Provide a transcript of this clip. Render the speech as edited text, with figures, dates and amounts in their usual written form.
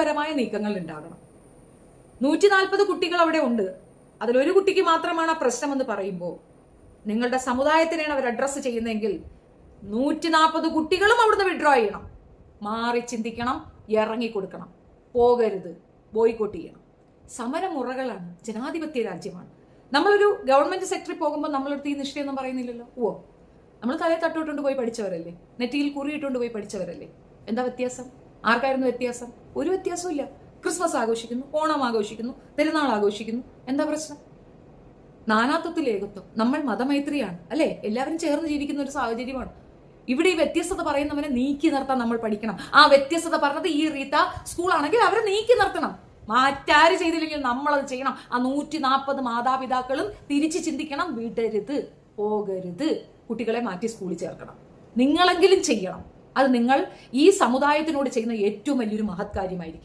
ബുദ്ധിപരമായ നീക്കങ്ങൾ ഉണ്ടാകണം. 140 കുട്ടികൾ അവിടെ ഉണ്ട്, അതിലൊരു കുട്ടിക്ക് മാത്രമാണ് ആ പ്രശ്നമെന്ന് പറയുമ്പോൾ നിങ്ങളുടെ സമുദായത്തിനെയാണ് അവർ അഡ്രസ്സ് ചെയ്യുന്നതെങ്കിൽ 140 കുട്ടികളും അവിടുന്ന് വിഡ്രോ ചെയ്യണം. മാറി ചിന്തിക്കണം, ഇറങ്ങിക്കൊടുക്കണം, പോകരുത്, ബോയ്ക്കോട്ട് ചെയ്യണം. സമരമുറകളാണ്, ജനാധിപത്യ രാജ്യമാണ്. നമ്മളൊരു ഗവൺമെന്റ് സെക്ടറിൽ പോകുമ്പോൾ നമ്മളൊരു ഈ നിഷ്ഠയൊന്നും പറയുന്നില്ലല്ലോ. നമ്മൾ തലയെ തട്ടോട്ടുകൊണ്ട് പോയി പഠിച്ചവരല്ലേ, നെറ്റിയിൽ കുറിയിട്ടുകൊണ്ട് പോയി പഠിച്ചവരല്ലേ. എന്താ വ്യത്യാസം? ആർക്കായിരുന്നു വ്യത്യാസം? ഒരു വ്യത്യാസവും ഇല്ല. ക്രിസ്മസ് ആഘോഷിക്കുന്നു, ഓണം ആഘോഷിക്കുന്നു, പെരുന്നാൾ ആഘോഷിക്കുന്നു. എന്താ പ്രശ്നം? നാനാത്വത്തിൽ ഏകത്വം. നമ്മൾ മതമൈത്രിയാണ് അല്ലെ, എല്ലാവരും ചേർന്ന് ജീവിക്കുന്ന ഒരു സാഹചര്യമാണ്. ഇവിടെ ഈ വ്യത്യസ്തത പറയുന്നവനെ നീക്കി നിർത്താൻ നമ്മൾ പഠിക്കണം. ആ വ്യത്യസ്തത പറഞ്ഞത് ഈ റീത്ത സ്കൂളാണെങ്കിൽ അവരെ നീക്കി നിർത്തണം. മാറ്റാര് ചെയ്തില്ലെങ്കിൽ നമ്മളത് ചെയ്യണം. ആ 140 മാതാപിതാക്കളും തിരിച്ച് ചിന്തിക്കണം, വിടരുത്, പോകരുത്, കുട്ടികളെ മാറ്റി സ്കൂളിൽ ചേർക്കണം. നിങ്ങളെങ്കിലും ചെയ്യണം. അത് നിങ്ങൾ ഈ സമുദായത്തിനോട് ചെയ്യുന്ന ഏറ്റവും വലിയൊരു മഹത് കാര്യമായിരിക്കും.